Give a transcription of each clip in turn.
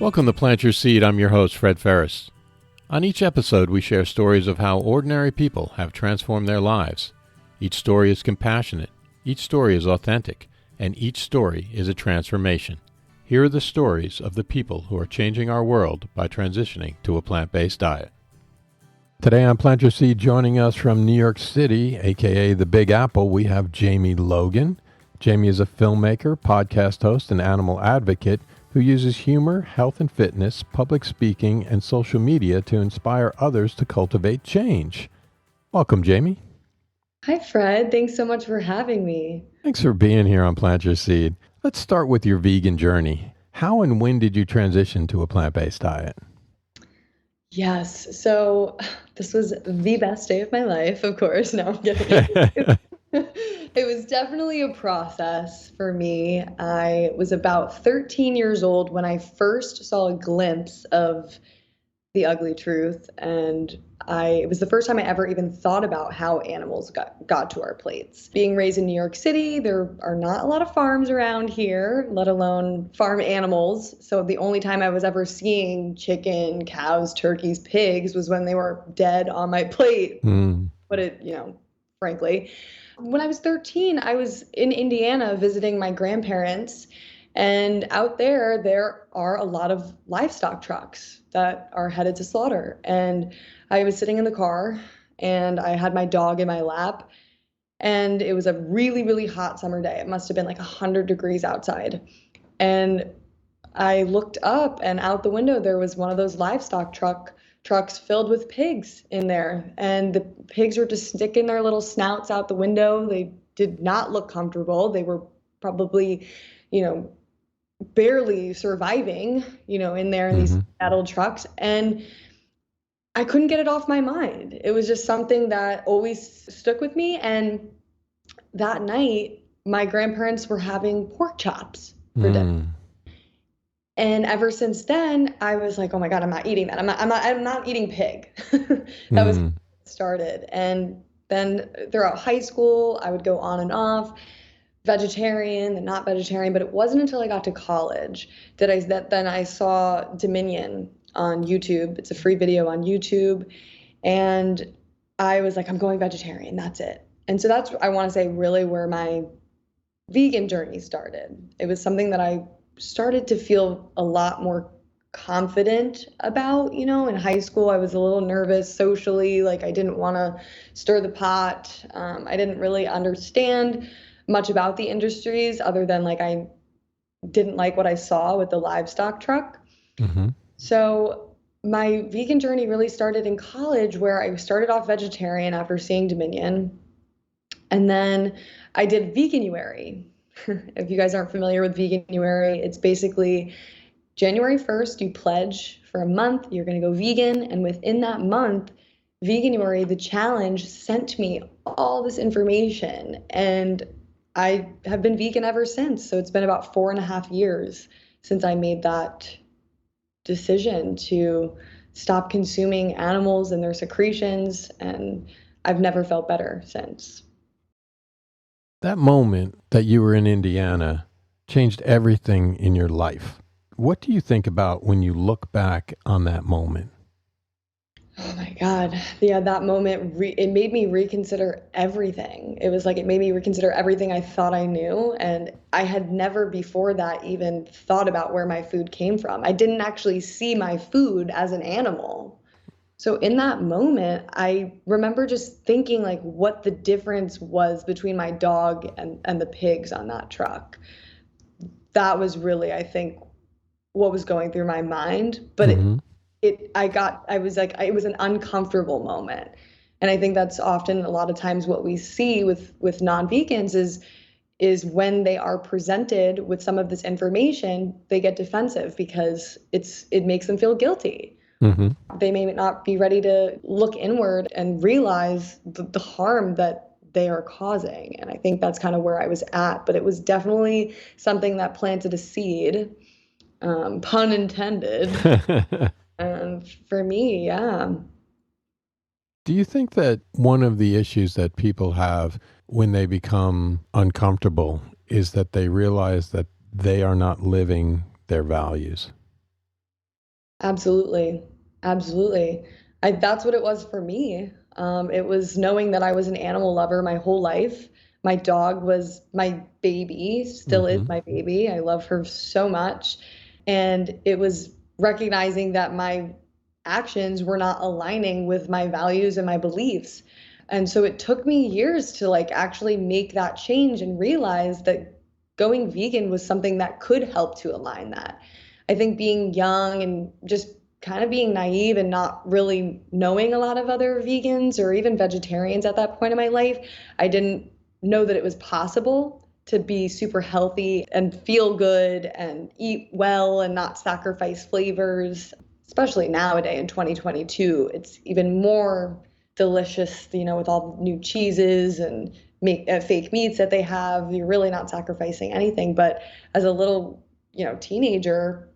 Welcome to Plant Your Seed. I'm your host, Fred Ferris. On each episode, we share stories of how ordinary people have transformed their lives. Each story is compassionate, each story is authentic, and each story is a transformation. Here are the stories of the people who are changing our world by transitioning to a plant-based diet. Today on Plant Your Seed, joining us from New York City, aka the Big Apple, we have Jamie Logan. Jamie is a filmmaker, podcast host, and animal advocate who uses humor, health and fitness, public speaking, and social media to inspire others to cultivate change. Welcome, Jamie. Hi, Fred. Thanks so much for having me. Thanks for being here on Plant Your Seed. Let's start with your vegan journey. How and when did you transition to a plant-based diet? Yes. So this was the best day of my life, of course. No, I'm kidding. It was definitely a process for me. I was about 13 years old when I first saw a glimpse of the ugly truth. And it was the first time I ever even thought about how animals got to our plates. Being raised in New York City, there are not a lot of farms around here, let alone farm animals. So the only time I was ever seeing chicken, cows, turkeys, pigs was when they were dead on my plate. Frankly. When I was 13, I was in Indiana visiting my grandparents, and out there are a lot of livestock trucks that are headed to slaughter. And I was sitting in the car, and I had my dog in my lap, and it was a really, really hot summer day. It must have been like 100 degrees outside. And I looked up, and out the window, there was one of those livestock trucks filled with pigs in there, and the pigs were just sticking their little snouts out the window. They did not look comfortable. They were probably, barely surviving, in there in these metal trucks. And I couldn't get it off my mind. It was just something that always stuck with me. And that night, my grandparents were having pork chops for dinner. And ever since then, I was like, oh my God, I'm not eating that. I'm not eating pig. That was started. And then throughout high school, I would go on and off, vegetarian and not vegetarian. But it wasn't until I got to college that I saw Dominion on YouTube. It's a free video on YouTube. And I was like, I'm going vegetarian. That's it. And so that's, I want to say, really where my vegan journey started. It was something that I started to feel a lot more confident about. In high school, I was a little nervous socially, like I didn't want to stir the pot. I didn't really understand much about the industries other than like I didn't like what I saw with the livestock truck. So my vegan journey really started in college, where I started off vegetarian after seeing Dominion. And then I did Veganuary. If you guys aren't familiar with Veganuary, it's basically January 1st, you pledge for a month, you're going to go vegan. And within that month, Veganuary, the challenge, sent me all this information. And I have been vegan ever since. So it's been about 4.5 years since I made that decision to stop consuming animals and their secretions. And I've never felt better since. That moment that you were in Indiana changed everything in your life. What do you think about when you look back on that moment? Oh my God. Yeah, that moment, it made me reconsider everything. It was like it made me reconsider everything I thought I knew. And I had never before that even thought about where my food came from. I didn't actually see my food as an animal. So in that moment, I remember just thinking like what the difference was between my dog and the pigs on that truck. That was really, I think, what was going through my mind. But it was an uncomfortable moment. And I think that's often a lot of times what we see with non-vegans is when they are presented with some of this information, they get defensive because it makes them feel guilty. They may not be ready to look inward and realize the harm that they are causing. And I think that's kind of where I was at. But it was definitely something that planted a seed, pun intended, for me, yeah. Do you think that one of the issues that people have when they become uncomfortable is that they realize that they are not living their values? Absolutely. Absolutely. That's what it was for me. It was knowing that I was an animal lover my whole life. My dog was my baby, still is Mm-hmm. my baby. I love her so much. And it was recognizing that my actions were not aligning with my values and my beliefs. And so it took me years to like actually make that change and realize that going vegan was something that could help to align that. I think being young and just kind of being naive and not really knowing a lot of other vegans or even vegetarians at that point in my life, I didn't know that it was possible to be super healthy and feel good and eat well and not sacrifice flavors. Especially nowadays in 2022, it's even more delicious, with all the new cheeses and fake meats that they have. You're really not sacrificing anything. But as a little, teenager,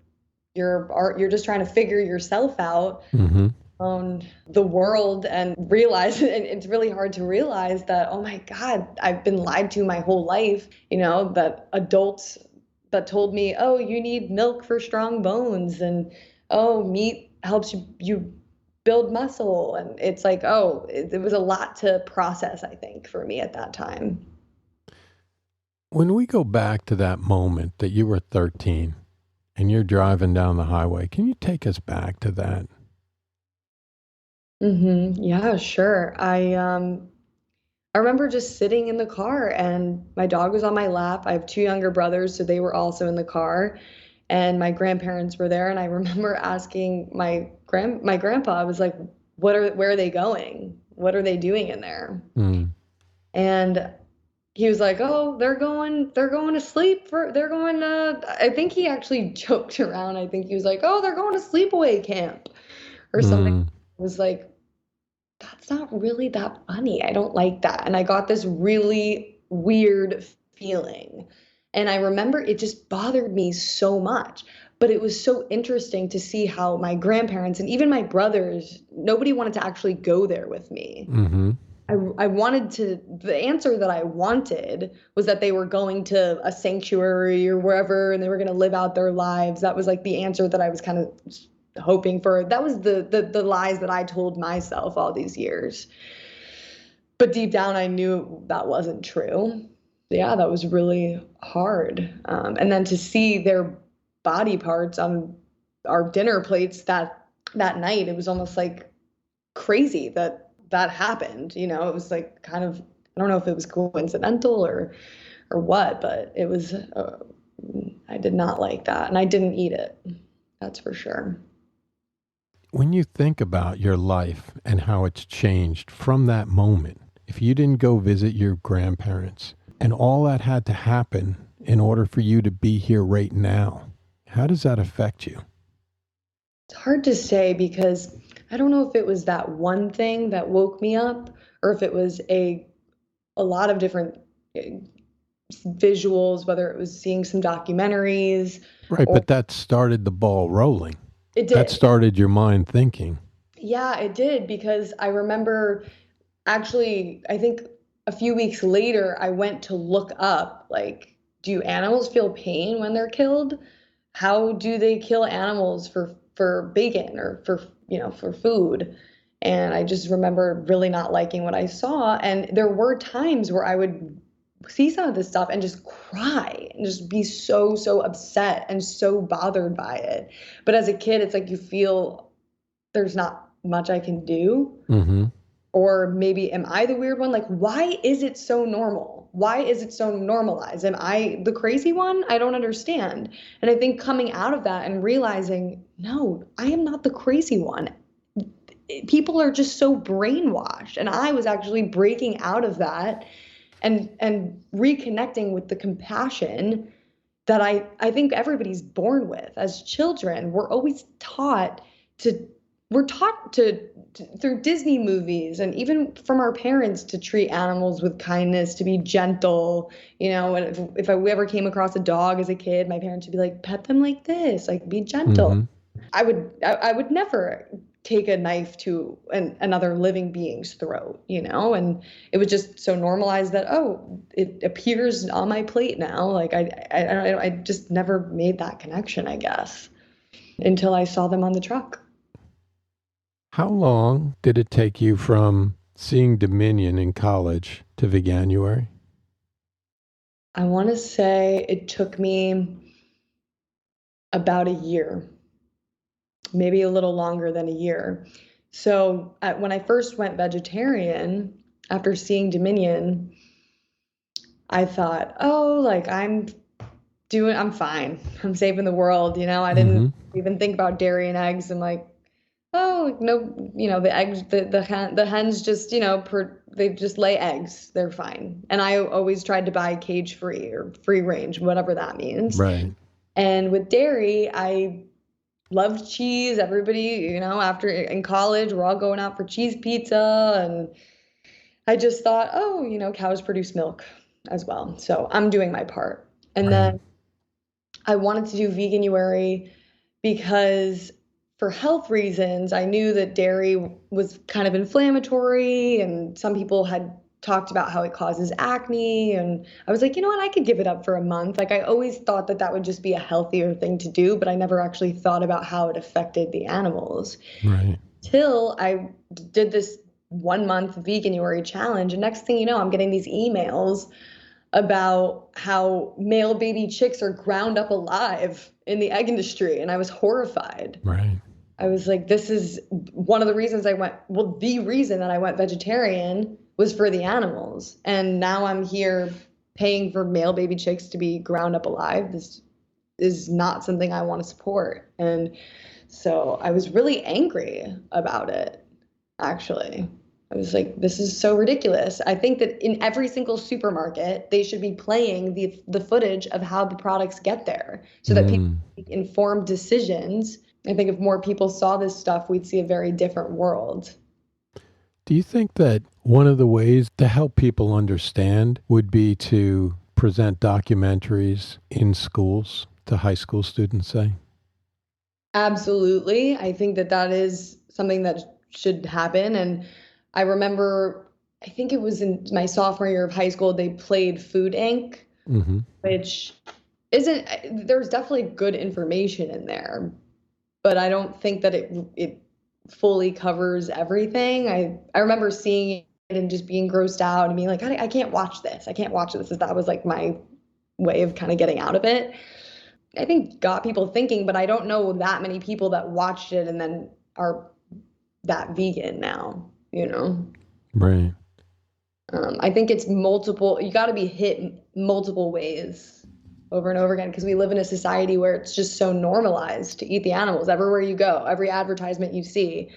you're just trying to figure yourself out Mm-hmm. on the world and realize and it's really hard to realize that, oh my God, I've been lied to my whole life, that adults that told me, oh, you need milk for strong bones, and oh, meat helps you build muscle. And it's like, oh, it was a lot to process, I think, for me at that time. When we go back to that moment that you were 13 and you're driving down the highway, can you take us back to that? Yeah, sure. I remember just sitting in the car and my dog was on my lap. I have two younger brothers, so they were also in the car, and my grandparents were there. And I remember asking my grandpa, I was like, where are they going? What are they doing in there? Mm. And he was like, oh, they're going to sleep they're going to, I think he actually joked around. I think he was like, oh, they're going to sleepaway camp or something. Mm. I was like, that's not really that funny. I don't like that. And I got this really weird feeling. And I remember it just bothered me so much. But it was so interesting to see how my grandparents and even my brothers, nobody wanted to actually go there with me. Mm-hmm. I wanted to, the answer that I wanted was that they were going to a sanctuary or wherever and they were going to live out their lives. That was like the answer that I was kind of hoping for. That was the lies that I told myself all these years. But deep down, I knew that wasn't true. Yeah, that was really hard. And then to see their body parts on our dinner plates that night, it was almost like crazy that that happened. It was like kind of, I don't know if it was coincidental or what, but it was. I did not like that, and I didn't eat it. That's for sure. When you think about your life and how it's changed from that moment, if you didn't go visit your grandparents and all that had to happen in order for you to be here right now, how does that affect you? It's hard to say because I don't know if it was that one thing that woke me up or if it was a lot of different visuals, whether it was seeing some documentaries Right, or but that started the ball rolling. it That did. started your mind thinking. Yeah, it did because I remember actually, I think a few weeks later, I went to look up, like, do animals feel pain when they're killed? How do they kill animals for bacon or for food? And I just remember really not liking what I saw. And there were times where I would see some of this stuff and just cry and just be so upset and so bothered by it. But as a kid, it's like you feel there's not much I can do. Mm-hmm. Or maybe am I the weird one? Like, why is it so normal? Why is it so normalized? Am I the crazy one? I don't understand. And I think coming out of that and realizing, no, I am not the crazy one. People are just so brainwashed. And I was actually breaking out of that and reconnecting with the compassion that I think everybody's born with. As children, to we're taught through Disney movies and even from our parents to treat animals with kindness, to be gentle. And if I ever came across a dog as a kid, my parents would be like, pet them like this, like be gentle. Mm-hmm. I would never take a knife to another living being's throat, and it was just so normalized that, oh, it appears on my plate now. Like I just never made that connection, I guess. until I saw them on the truck. How long did it take you from seeing Dominion in college to Veganuary? I want to say it took me about a year, maybe a little longer than a year. So when I first went vegetarian after seeing Dominion, I thought, oh, like I'm fine. I'm saving the world. I didn't even think about dairy and eggs. I'm like, oh, no, the eggs, the hens just, they just lay eggs. They're fine. And I always tried to buy cage free or free range, whatever that means. Right. And with dairy, I loved cheese. Everybody, after in college, we're all going out for cheese pizza. And I just thought, oh, cows produce milk as well. So I'm doing my part. And then I wanted to do Veganuary because for health reasons, I knew that dairy was kind of inflammatory and some people had talked about how it causes acne. And I was like, you know what, I could give it up for a month. Like I always thought that would just be a healthier thing to do, but I never actually thought about how it affected the animals. Right. Till I did this 1 month Veganuary challenge. And next thing you know, I'm getting these emails about how male baby chicks are ground up alive in the egg industry. And I was horrified. Right. I was like, this is one of the reasons the reason that I went vegetarian was for the animals. And now I'm here paying for male baby chicks to be ground up alive. This is not something I want to support. And so I was really angry about it, actually. I was like, this is so ridiculous. I think that in every single supermarket, they should be playing the footage of how the products get there so that people make informed decisions. I think if more people saw this stuff, we'd see a very different world. Do you think that one of the ways to help people understand would be to present documentaries in schools to high school students, say? Absolutely. I think that is something that should happen. And I remember, I think it was in my sophomore year of high school, they played Food Inc., which there's definitely good information in there, but I don't think that it fully covers everything. I remember seeing it and just being grossed out and being like, I can't watch this. I can't watch this. That was like my way of kind of getting out of it. I think got people thinking, but I don't know that many people that watched it and then are that vegan now. Right. I think it's multiple. You got to be hit in multiple ways over and over again because we live in a society where it's just so normalized to eat the animals everywhere you go. Every advertisement you see,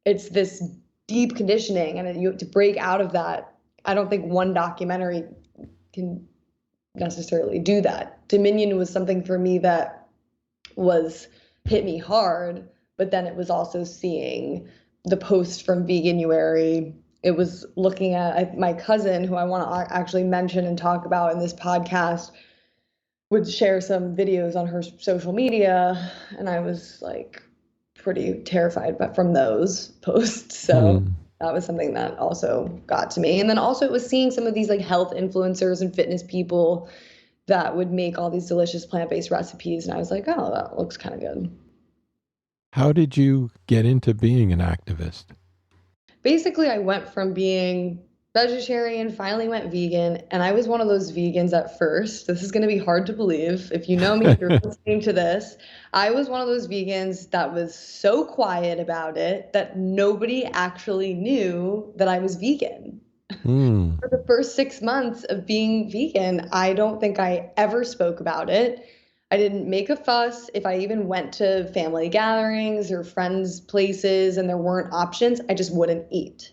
it's this deep conditioning, and you have to break out of that. I don't think one documentary can necessarily do that. Dominion was something for me that hit me hard, but then it was also seeing the post from Veganuary. It was looking at my cousin, who I want to actually mention and talk about in this podcast, would share some videos on her social media, and I was like pretty terrified from those posts. So that was something that also got to me. And then also it was seeing some of these like health influencers and fitness people that would make all these delicious plant-based recipes, and I was like, oh, that looks kind of good. How did you get into being an activist? Basically, I went from being vegetarian, finally went vegan, and I was one of those vegans at first. This is going to be hard to believe. If you know me, if you're listening to this, I was one of those vegans that was so quiet about it that nobody actually knew that I was vegan. For the first 6 months of being vegan, I don't think I ever spoke about it. I didn't make a fuss. If I even went to family gatherings or friends' places and there weren't options, I just wouldn't eat.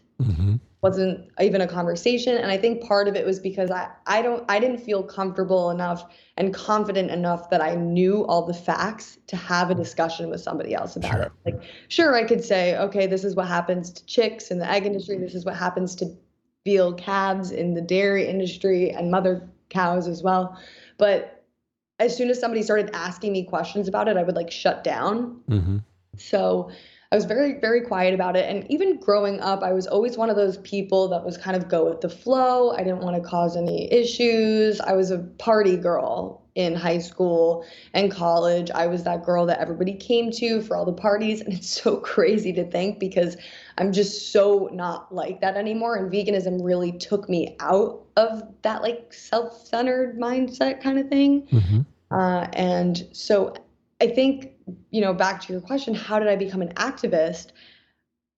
Wasn't even a conversation. And I think part of it was because I didn't feel comfortable enough and confident enough that I knew all the facts to have a discussion with somebody else about it. Like, sure, I could say, okay, this is what happens to chicks in the egg industry. This is what happens to veal calves in the dairy industry and mother cows as well. But as soon as somebody started asking me questions about it, I would like shut down. So I was very, very quiet about it. And even growing up, I was always one of those people that was kind of go with the flow. I didn't want to cause any issues. I was a party girl in high school and college. I was that girl that everybody came to for all the parties. And it's so crazy to think because I'm just so not like that anymore. And veganism really took me out of that like self-centered mindset kind of thing. And so I think, back to your question, how did I become an activist?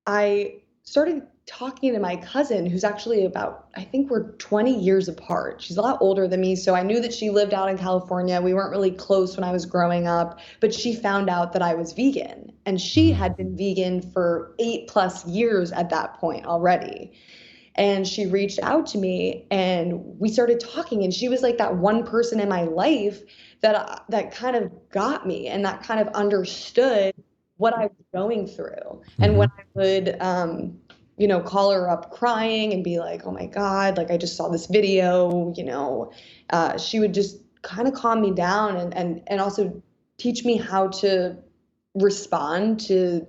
I started talking to my cousin, who's actually I think we're 20 years apart. She's a lot older than me. So I knew that she lived out in California. We weren't really close when I was growing up, but she found out that I was vegan, and she had been vegan for 8+ years at that point already. And she reached out to me and we started talking, and she was like that one person in my life that kind of got me and that kind of understood what I was going through. And when I would call her up crying and be like, oh my God, like I just saw this video, she would just kind of calm me down and also teach me how to respond to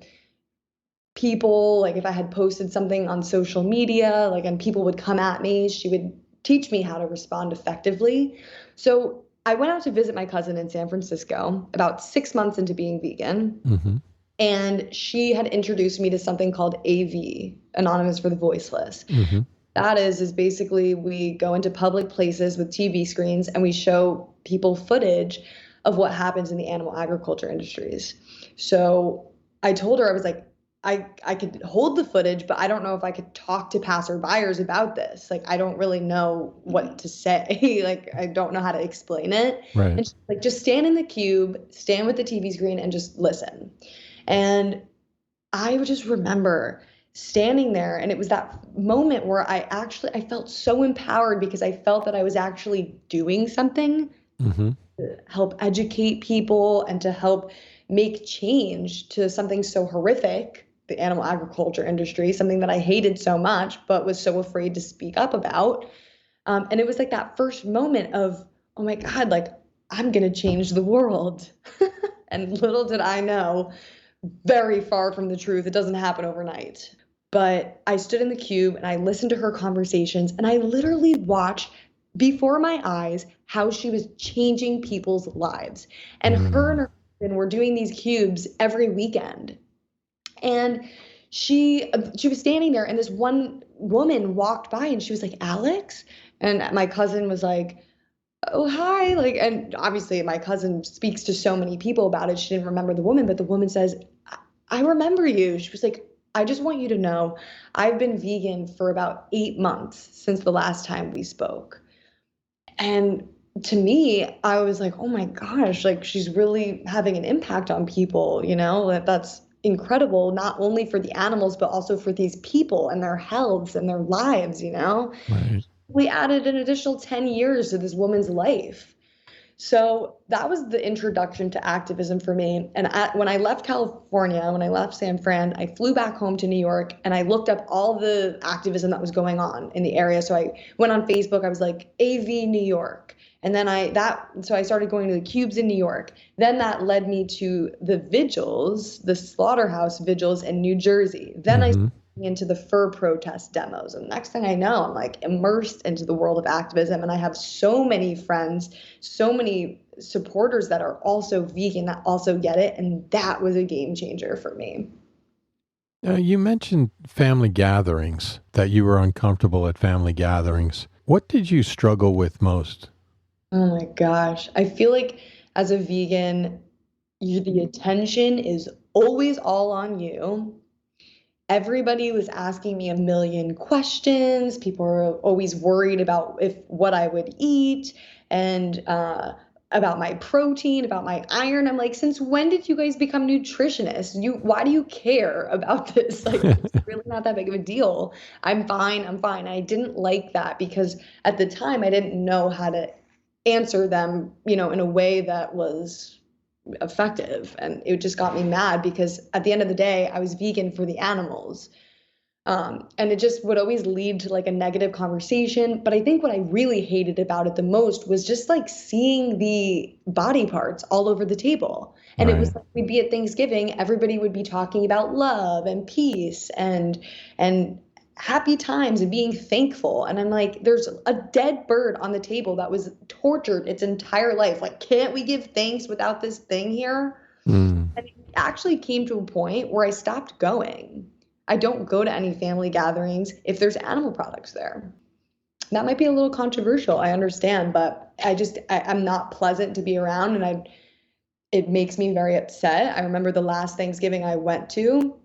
people. Like if I had posted something on social media, and people would come at me, she would teach me how to respond effectively. So I went out to visit my cousin in San Francisco about 6 months into being vegan. And she had introduced me to something called AV, Anonymous for the Voiceless. That is basically we go into public places with TV screens and we show people footage of what happens in the animal agriculture industries. So I told her, I was like, I could hold the footage, but I don't know if I could talk to passerbyers about this. Like, I don't really know what to say. Like, I don't know how to explain it. Right. And she's like, just stand in the cube, stand with the TV screen and just listen. And I would just remember standing there, and it was that moment where I felt so empowered because I felt that I was actually doing something to help educate people and to help make change to something so horrific, the animal agriculture industry, something that I hated so much but was so afraid to speak up about. And it was like that first moment of, oh my God, like I'm going to change the world. And little did I know, very far from the truth, it doesn't happen overnight. But I stood in the cube and I listened to her conversations, and I literally watched before my eyes how she was changing people's lives. And her and her husband were doing these cubes every weekend. And she was standing there, and this one woman walked by and she was like, Alex? And my cousin was like, oh, hi. Like, and obviously my cousin speaks to so many people about it. She didn't remember the woman, but the woman says, I remember you. She was like, I just want you to know I've been vegan for about 8 months since the last time we spoke. And to me, I was like, oh my gosh, like she's really having an impact on people, that's incredible, not only for the animals, but also for these people and their healths and their lives, Right. We added an additional 10 years to this woman's life. So that was the introduction to activism for me. And when I left California, when I left San Fran, I flew back home to New York and I looked up all the activism that was going on in the area. So I went on Facebook, I was like, AV New York. And then so I started going to the cubes in New York. Then that led me to the vigils, the slaughterhouse vigils in New Jersey. Then I started into the fur protest demos. And next thing I know, I'm like immersed into the world of activism. And I have so many friends, so many supporters that are also vegan, that also get it. And that was a game changer for me. You mentioned family gatherings, that you were uncomfortable at family gatherings. What did you struggle with most? Oh my gosh. I feel like as a vegan, the attention is always all on you. Everybody was asking me a million questions. People were always worried about what I would eat and about my protein, about my iron. I'm like, since when did you guys become nutritionists? Why do you care about this? Like, it's really not that big of a deal. I'm fine. I'm fine. I didn't like that because at the time I didn't know how to answer them, in a way that was effective. And it just got me mad because at the end of the day, I was vegan for the animals. And it just would always lead to like a negative conversation. But I think what I really hated about it the most was just like seeing the body parts all over the table. And it was Right. like we'd be at Thanksgiving, everybody would be talking about love and peace and happy times and being thankful. And I'm like, there's a dead bird on the table that was tortured its entire life. Like, can't we give thanks without this thing here? Mm. And it actually came to a point where I stopped going. I don't go to any family gatherings if there's animal products there. That might be a little controversial, I understand, but I'm not pleasant to be around, and it makes me very upset. I remember the last Thanksgiving I went to,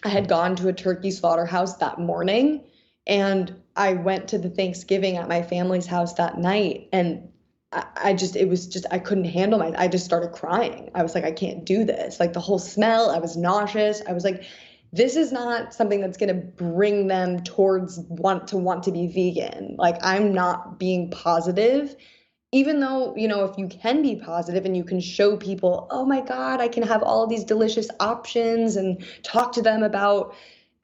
I had gone to a turkey slaughterhouse that morning, and I went to the Thanksgiving at my family's house that night, and it was just, I couldn't handle I just started crying. I was like, I can't do this. Like the whole smell, I was nauseous. I was like, this is not something that's going to bring them towards want to be vegan. Like I'm not being positive, even though, if you can be positive and you can show people, oh my God, I can have all these delicious options and talk to them about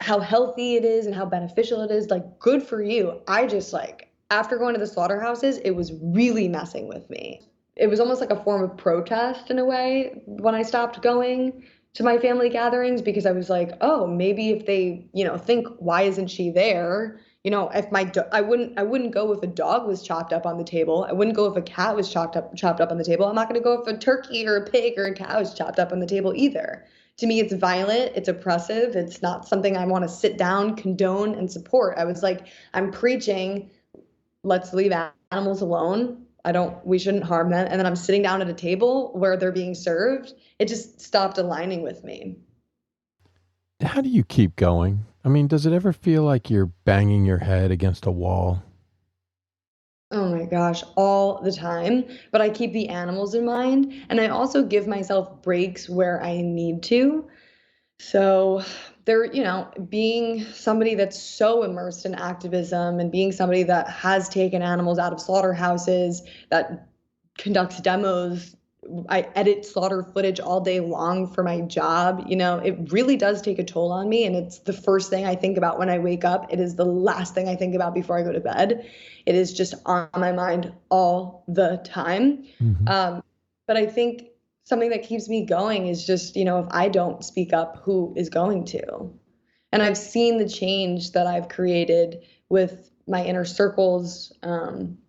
how healthy it is and how beneficial it is, like good for you. I just like, after going to the slaughterhouses, it was really messing with me. It was almost like a form of protest in a way when I stopped going to my family gatherings, because I was like, oh, maybe if they, think, why isn't she there? If I wouldn't go if a dog was chopped up on the table. I wouldn't go if a cat was chopped up on the table. I'm not going to go if a turkey or a pig or a cow is chopped up on the table either. To me, it's violent, it's oppressive, it's not something I want to sit down, condone, and support. I was like, I'm preaching, let's leave animals alone. We shouldn't harm them. And then I'm sitting down at a table where they're being served. It just stopped aligning with me. How do you keep going? I mean, does it ever feel like you're banging your head against a wall? Oh my gosh, all the time. But I keep the animals in mind. And I also give myself breaks where I need to. So being somebody that's so immersed in activism and being somebody that has taken animals out of slaughterhouses, that conducts demos, I edit slaughter footage all day long for my job. It really does take a toll on me. And it's the first thing I think about when I wake up. It is the last thing I think about before I go to bed. It is just on my mind all the time. Mm-hmm. But I think something that keeps me going is just, if I don't speak up, who is going to? And I've seen the change that I've created with my inner circles,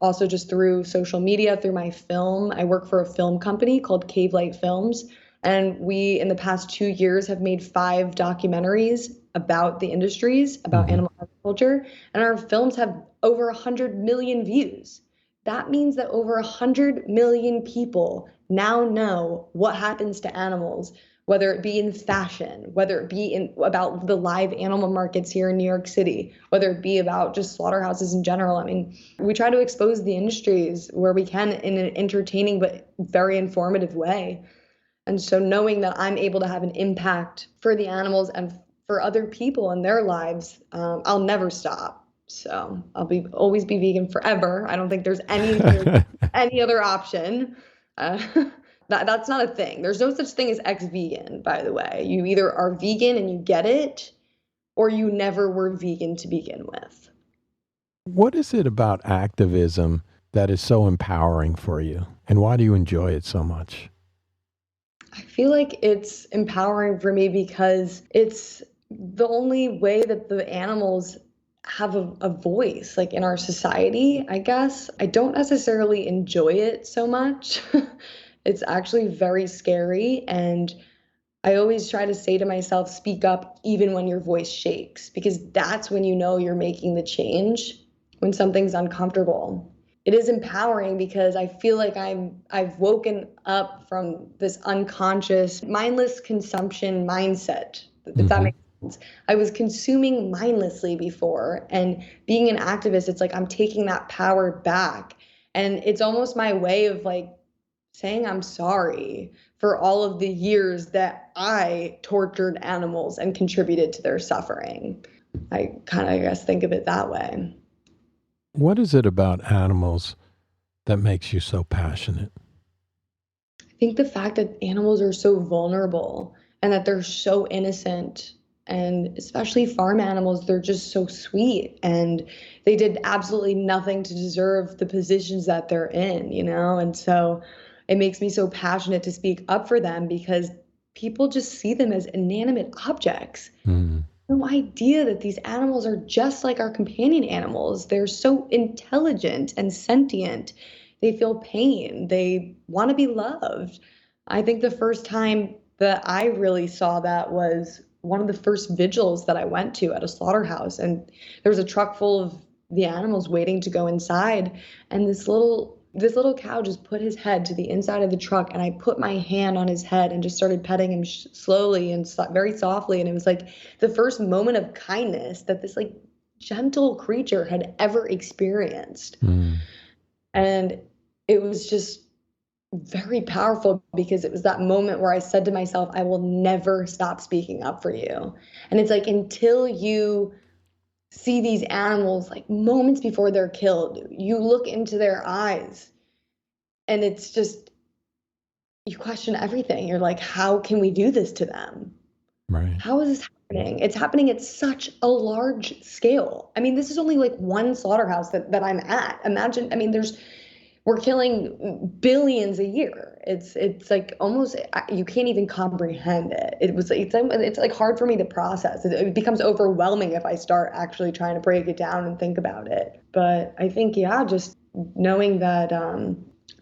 also just through social media, through my film. I work for a film company called Cave Light Films. And we, in the past 2 years, have made 5 documentaries about the industries, about animal agriculture. And our films have over 100 million views. That means that over 100 million people now know what happens to animals, whether it be in fashion, whether it be about the live animal markets here in New York City, whether it be about just slaughterhouses in general. I mean, we try to expose the industries where we can in an entertaining but very informative way. And so knowing that I'm able to have an impact for the animals and for other people in their lives, I'll never stop. So always be vegan forever. I don't think there's any other option. Uh, that's not a thing. There's no such thing as ex-vegan, by the way. You either are vegan and you get it, or you never were vegan to begin with. What is it about activism that is so empowering for you? And why do you enjoy it so much? I feel like it's empowering for me because it's the only way that the animals have a voice, like in our society, I guess. I don't necessarily enjoy it so much. It's actually very scary. And I always try to say to myself, speak up even when your voice shakes, because that's when you know you're making the change, when something's uncomfortable. It is empowering because I feel like I've woken up from this unconscious, mindless consumption mindset, if that makes sense. I was consuming mindlessly before, and being an activist, it's like I'm taking that power back. And it's almost my way of like saying I'm sorry for all of the years that I tortured animals and contributed to their suffering. I kind of, I guess, think of it that way. What is it about animals that makes you so passionate? I think the fact that animals are so vulnerable and that they're so innocent And especially farm animals, they're just so sweet, and they did absolutely nothing to deserve the positions that they're in, you know? And so it makes me so passionate to speak up for them, because people just see them as inanimate objects. No idea that these animals are just like our companion animals. They're so intelligent and sentient. They feel pain. They want to be loved. I think the first time that I really saw that was one of the first vigils that I went to at a slaughterhouse. And there was a truck full of the animals waiting to go inside. And this little cow just put his head to the inside of the truck, and I put my hand on his head and just started petting him slowly and very softly. And it was like the first moment of kindness that this like gentle creature had ever experienced. And it was just very powerful, because it was that moment where I said to myself, I will never stop speaking up for you. And it's like, until you see these animals like moments before they're killed, you look into their eyes, and it's just, you question everything. You're like, how can we do this to them? Right. How is this happening? It's happening at such a large scale. I mean, this is only like one slaughterhouse that I'm at. Imagine, I mean, we're killing billions a year. It's like almost, you can't even comprehend it. It's like hard for me to process. It becomes overwhelming if I start actually trying to break it down and think about it. But I think, yeah, just knowing that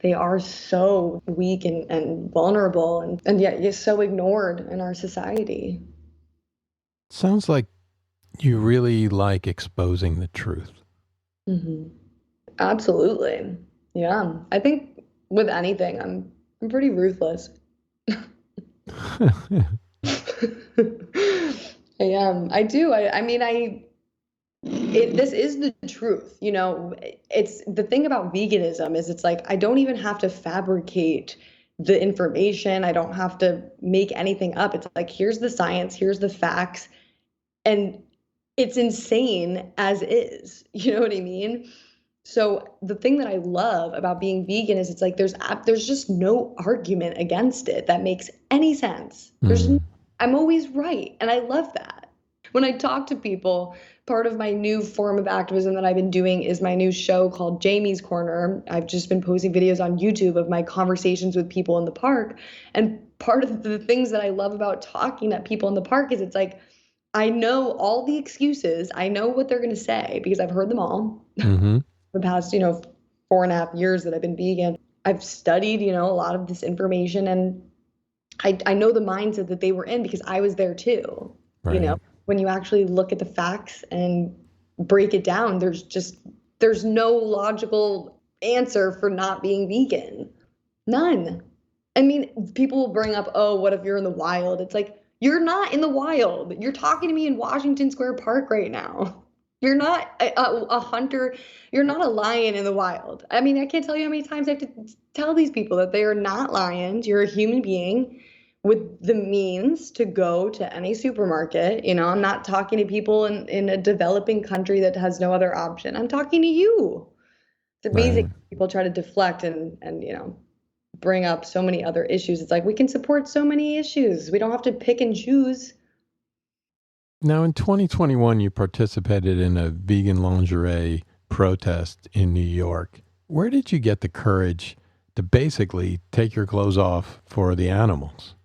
they are so weak and vulnerable, and yet you're so ignored in our society. Sounds like you really like exposing the truth. Absolutely. Yeah. I think with anything, I'm pretty ruthless. I am. I do. I mean, this is the truth, you know. It's the thing about veganism is it's like I don't even have to fabricate the information. I don't have to make anything up. It's like, here's the science, here's the facts, and it's insane as is. You know what I mean? So the thing that I love about being vegan is it's like there's just no argument against it that makes any sense. I'm always right, and I love that. When I talk to people, part of my new form of activism that I've been doing is my new show called Jamie's Corner. I've just been posting videos on YouTube of my conversations with people in the park. And part of the things that I love about talking to people in the park is it's like, I know all the excuses. I know what they're going to say because I've heard them all. The past, 4.5 years that I've been vegan. I've studied, a lot of this information, and I know the mindset that they were in because I was there too. Right. When you actually look at the facts and break it down, there's no logical answer for not being vegan. None. I mean, people will bring up, oh, what if you're in the wild? It's like, you're not in the wild. You're talking to me in Washington Square Park right now. You're not a hunter. You're not a lion in the wild. I mean, I can't tell you how many times I have to tell these people that they are not lions. You're a human being with the means to go to any supermarket. I'm not talking to people in a developing country that has no other option. I'm talking to you. It's amazing. Right. People try to deflect and bring up so many other issues. It's like, we can support so many issues. We don't have to pick and choose. Now, in 2021, you participated in a vegan lingerie protest in New York. Where did you get the courage to basically take your clothes off for the animals?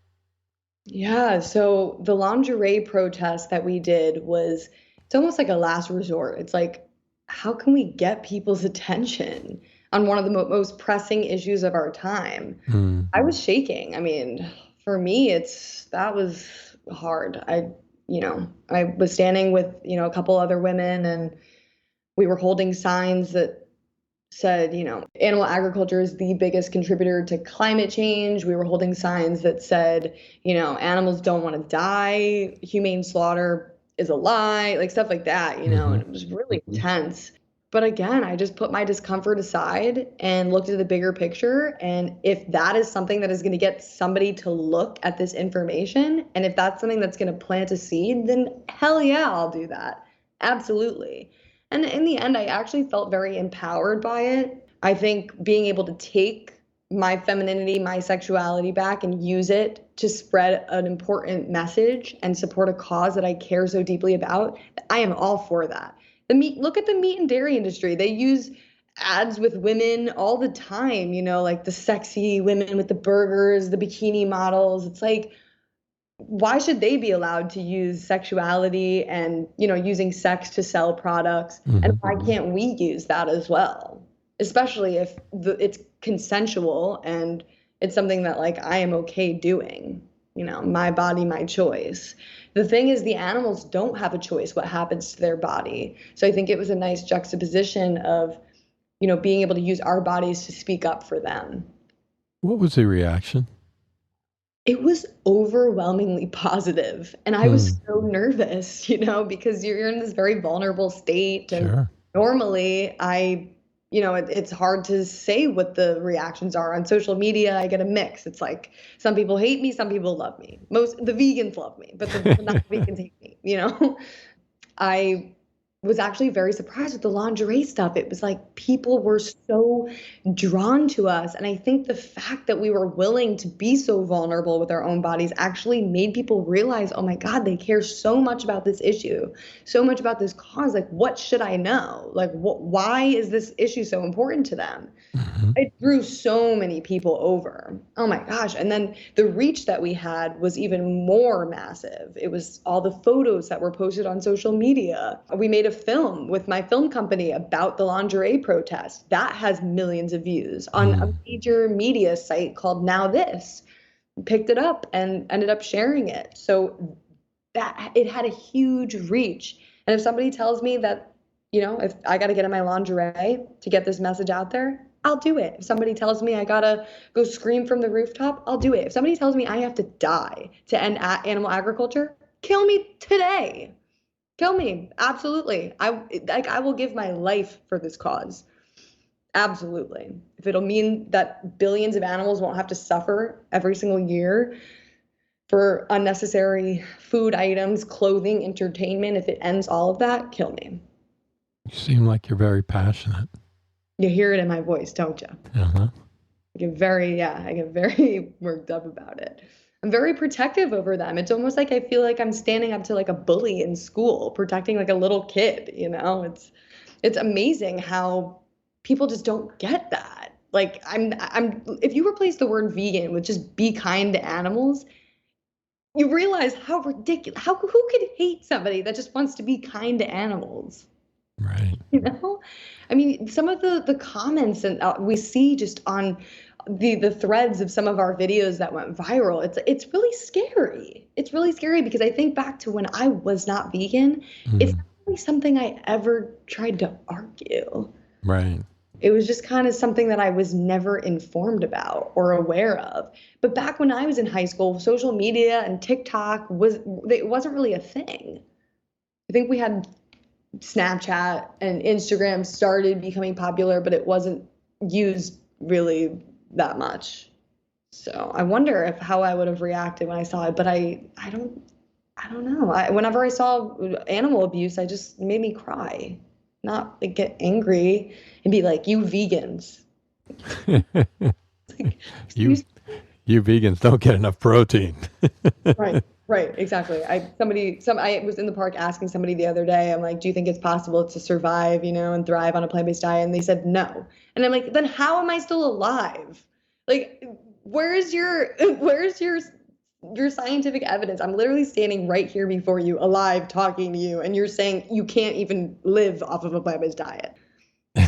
Yeah, so the lingerie protest that we did it's almost like a last resort. It's like, how can we get people's attention on one of the most pressing issues of our time? I was shaking. I mean, for me, that was hard. I was standing with, a couple other women, and we were holding signs that said, animal agriculture is the biggest contributor to climate change. We were holding signs that said, animals don't want to die. Humane slaughter is a lie, like stuff like that, and it was really intense. But again, I just put my discomfort aside and looked at the bigger picture. And if that is something that is going to get somebody to look at this information, and if that's something that's going to plant a seed, then hell yeah, I'll do that. Absolutely. And in the end, I actually felt very empowered by it. I think being able to take my femininity, my sexuality back and use it to spread an important message and support a cause that I care so deeply about, I am all for that. Look at the meat and dairy industry. They use ads with women all the time, like the sexy women with the burgers, the bikini models. It's like, why should they be allowed to use sexuality and, using sex to sell products? And why can't we use that as well? Especially if it's consensual and it's something that like I am okay doing, my body, my choice. The thing is, the animals don't have a choice what happens to their body. So I think it was a nice juxtaposition of, being able to use our bodies to speak up for them. What was the reaction? It was overwhelmingly positive. And I was so nervous, because you're in this very vulnerable state. And normally it's hard to say what the reactions are. On social media, I get a mix. It's like some people hate me, some people love me. The vegans love me, but the non-vegans hate me, I was actually very surprised with the lingerie stuff. It was like people were so drawn to us. And I think the fact that we were willing to be so vulnerable with our own bodies actually made people realize, oh my God, they care so much about this issue, so much about this cause. Like, what should I know? Like, why is this issue so important to them? It drew so many people over. Oh my gosh. And then the reach that we had was even more massive. It was all the photos that were posted on social media. We made a film with my film company about the lingerie protest. That has millions of views on a major media site called Now This. Picked it up and ended up sharing it. So that it had a huge reach. And if somebody tells me that, if I got to get in my lingerie to get this message out there, I'll do it. If somebody tells me I gotta go scream from the rooftop, I'll do it. If somebody tells me I have to die to end animal agriculture, kill me today. Kill me. Absolutely. I will give my life for this cause. Absolutely. If it'll mean that billions of animals won't have to suffer every single year for unnecessary food items, clothing, entertainment, if it ends all of that, kill me. You seem like you're very passionate. You hear it in my voice, don't you? Uh-huh. I get very worked up about it. I'm very protective over them. It's almost like I feel like I'm standing up to like a bully in school, protecting like a little kid, It's amazing how people just don't get that. Like if you replace the word vegan with just be kind to animals, you realize how ridiculous, who could hate somebody that just wants to be kind to animals? Right. I mean, some of the comments and we see just on the threads of some of our videos that went viral, it's really scary. It's really scary because I think back to when I was not vegan. It's not really something I ever tried to argue. Right. It was just kind of something that I was never informed about or aware of. But back when I was in high school, social media and TikTok wasn't really a thing. I think we had Snapchat and Instagram started becoming popular, but it wasn't used really that much. So I wonder how I would have reacted when I saw it, but I don't know. Whenever I saw animal abuse, I just made me cry, not like get angry and be like, you vegans. Like, you vegans don't get enough protein. Right, exactly. I was in the park asking somebody the other day, I'm like, do you think it's possible to survive, and thrive on a plant-based diet? And they said no. And I'm like, then how am I still alive? Like, where's your scientific evidence? I'm literally standing right here before you, alive, talking to you, and you're saying you can't even live off of a plant-based diet.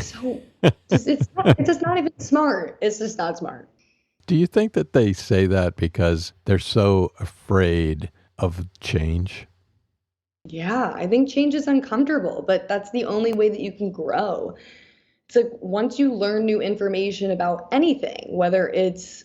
So it's just not even smart. It's just not smart. Do you think that they say that because they're so afraid of change? Yeah, I think change is uncomfortable, but that's the only way that you can grow. It's like once you learn new information about anything, whether it's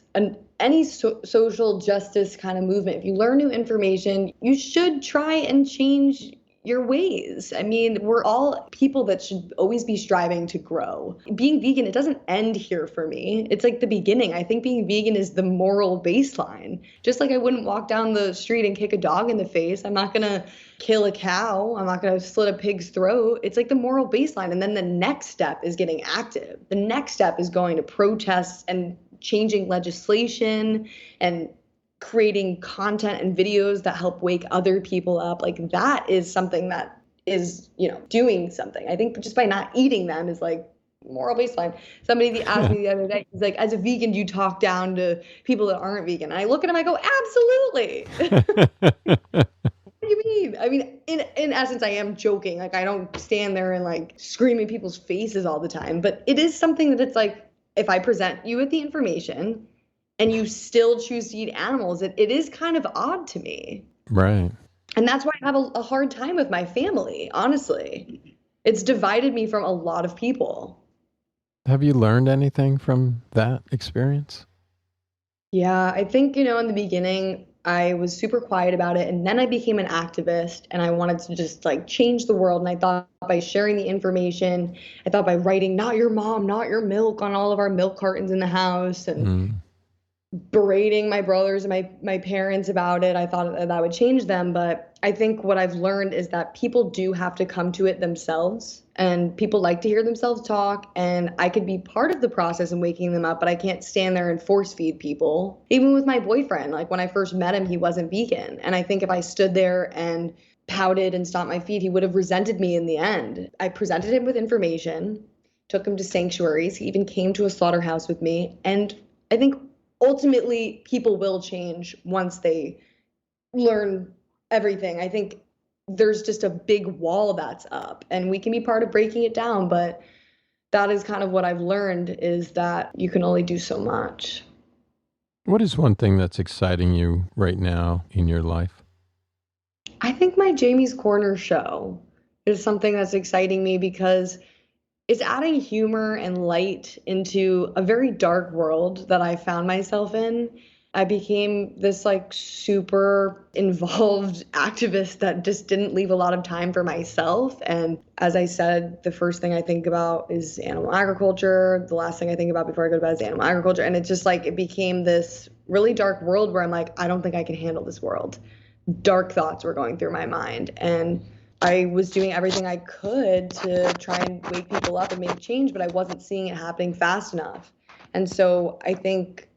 any social justice kind of movement, if you learn new information, you should try and change your ways. I mean, we're all people that should always be striving to grow. Being vegan, it doesn't end here for me. It's like the beginning. I think being vegan is the moral baseline. Just like I wouldn't walk down the street and kick a dog in the face. I'm not going to kill a cow. I'm not going to slit a pig's throat. It's like the moral baseline. And then the next step is getting active. The next step is going to protests and changing legislation and creating content and videos that help wake other people up. Like that is something that is, doing something. I think just by not eating them is like moral baseline. Somebody asked me the other day, he's like, as a vegan, do you talk down to people that aren't vegan? And I look at him, I go, absolutely. What do you mean? I mean, in essence, I am joking. Like, I don't stand there and like scream in people's faces all the time. But it is something that it's like, if I present you with the information and you still choose to eat animals, it is kind of odd to me. Right. And that's why I have a hard time with my family, honestly. It's divided me from a lot of people. Have you learned anything from that experience? Yeah, I think, in the beginning, I was super quiet about it. And then I became an activist and I wanted to just like change the world. And I thought by sharing the information, I thought by writing, not your mom, not your milk on all of our milk cartons in the house and berating my brothers and my parents about it, I thought that would change them. But I think what I've learned is that people do have to come to it themselves, and people like to hear themselves talk, and I could be part of the process in waking them up, but I can't stand there and force feed people. Even with my boyfriend, like when I first met him, he wasn't vegan. And I think if I stood there and pouted and stomped my feet, he would have resented me in the end. I presented him with information, took him to sanctuaries. He even came to a slaughterhouse with me. And I think ultimately people will change once they learn everything. I think there's just a big wall that's up and we can be part of breaking it down, but that is kind of what I've learned, is that you can only do so much. What is one thing that's exciting you right now in your life? I think my Jamie's Corner show is something that's exciting me because it's adding humor and light into a very dark world that I found myself in. I became this like super involved activist that just didn't leave a lot of time for myself. And as I said, the first thing I think about is animal agriculture. The last thing I think about before I go to bed is animal agriculture. And it's just like, it became this really dark world where I'm like, I don't think I can handle this world. Dark thoughts were going through my mind. And I was doing everything I could to try and wake people up and make change, but I wasn't seeing it happening fast enough. And so I think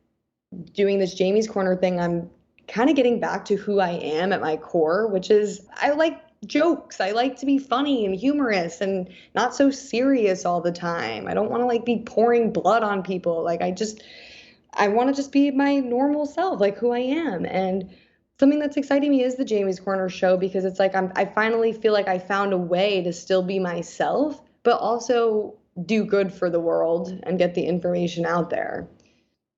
doing this Jamie's Corner thing, I'm kind of getting back to who I am at my core, which is I like jokes. I like to be funny and humorous and not so serious all the time. I don't want to like be pouring blood on people. Like I want to just be my normal self, like who I am. And something that's exciting me is the Jamie's Corner show, because it's like I finally feel like I found a way to still be myself, but also do good for the world and get the information out there.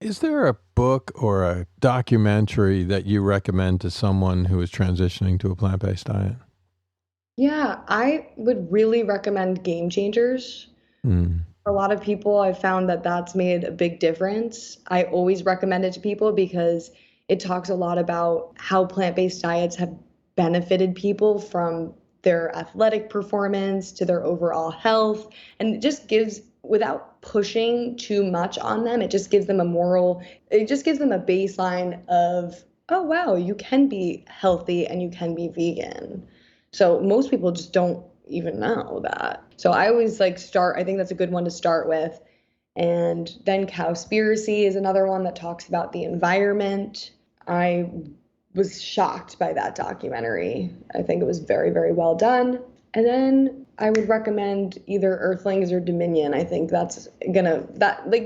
Is there a book or a documentary that you recommend to someone who is transitioning to a plant-based diet? Yeah, I would really recommend Game Changers. For a lot of people, I've found that that's made a big difference. I always recommend it to people because it talks a lot about how plant-based diets have benefited people from their athletic performance to their overall health. And it just gives, without pushing too much on them, it just gives them it just gives them a baseline of, oh, wow, you can be healthy and you can be vegan. So most people just don't even know that. So I always I think that's a good one to start with. And then Cowspiracy is another one that talks about the environment. I was shocked by that documentary. I think it was very, very well done. And then I would recommend either Earthlings or Dominion. I think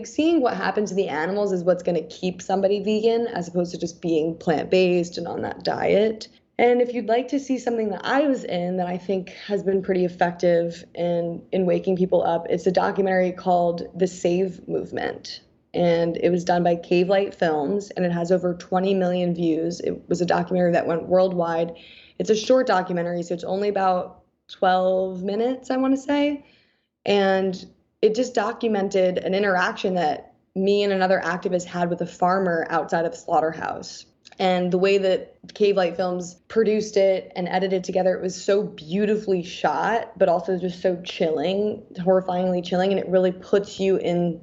seeing what happens to the animals is what's gonna keep somebody vegan, as opposed to just being plant-based and on that diet. And if you'd like to see something that I was in that I think has been pretty effective in waking people up, it's a documentary called The Save Movement. And it was done by Cave Light Films, and it has over 20 million views. It was a documentary that went worldwide. It's a short documentary, so it's only about 12 minutes, I want to say. And it just documented an interaction that me and another activist had with a farmer outside of a slaughterhouse. And the way that Cave Light Films produced it and edited it together, it was so beautifully shot, but also just so chilling, horrifyingly chilling. And it really puts you in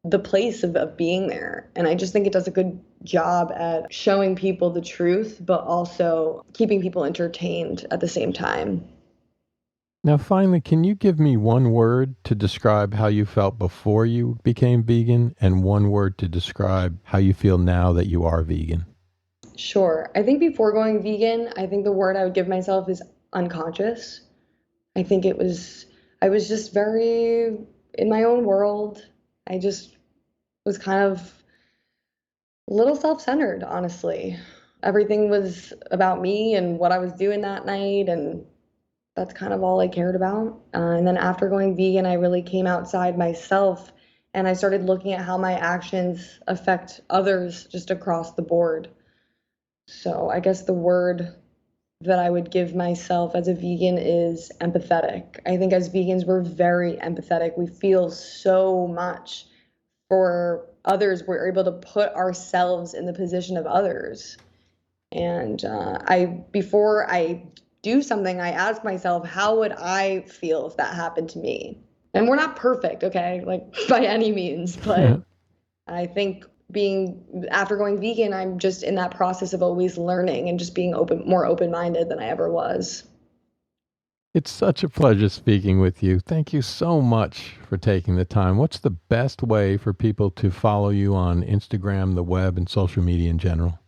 the place of being there. And I just think it does a good job at showing people the truth, but also keeping people entertained at the same time. Now, finally, can you give me one word to describe how you felt before you became vegan and one word to describe how you feel now that you are vegan? Sure. I think before going vegan, I think the word I would give myself is unconscious. I think I was just very in my own world. I just was kind of a little self-centered, honestly. Everything was about me and what I was doing that night, and that's kind of all I cared about. And then after going vegan, I really came outside myself and I started looking at how my actions affect others just across the board. So I guess the word that I would give myself as a vegan is empathetic. I think as vegans, we're very empathetic. We feel so much for others. We're able to put ourselves in the position of others. And before I do something, I ask myself, how would I feel if that happened to me? And we're not perfect, okay? Like by any means, but I think after going vegan, I'm just in that process of always learning and just being more open-minded than I ever was. It's such a pleasure speaking with you. Thank you so much for taking the time. What's the best way for people to follow you on Instagram, the web, and social media in general?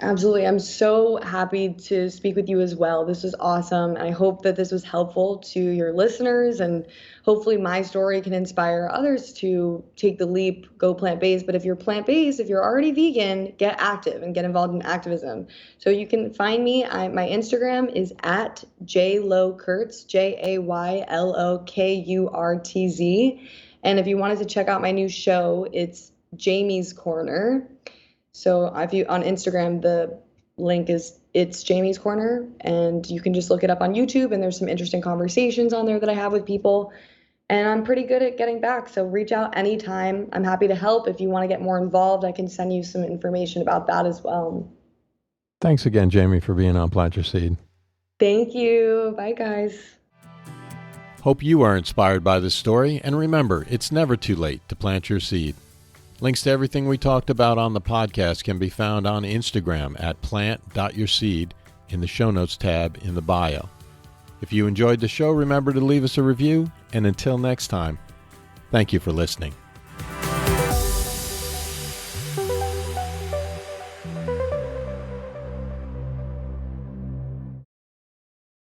Absolutely. I'm so happy to speak with you as well. This was awesome. I hope that this was helpful to your listeners, and hopefully my story can inspire others to take the leap, go plant-based. But if you're plant-based, if you're already vegan, get active and get involved in activism. So you can find me. My Instagram is at JayloKurtz, JayloKurtz. And if you wanted to check out my new show, it's Jamie's Corner. So if you on Instagram, the link is it's Jamie's Corner, and you can just look it up on YouTube, and there's some interesting conversations on there that I have with people. And I'm pretty good at getting back, so reach out anytime. I'm happy to help. If you want to get more involved, I can send you some information about that as well. Thanks again, Jamie, for being on Plant Your Seed. Thank you. Bye, guys. Hope you are inspired by this story, and remember, it's never too late to plant your seed. Links to everything we talked about on the podcast can be found on Instagram at plant.yourseed in the show notes tab in the bio. If you enjoyed the show, remember to leave us a review, and until next time, thank you for listening.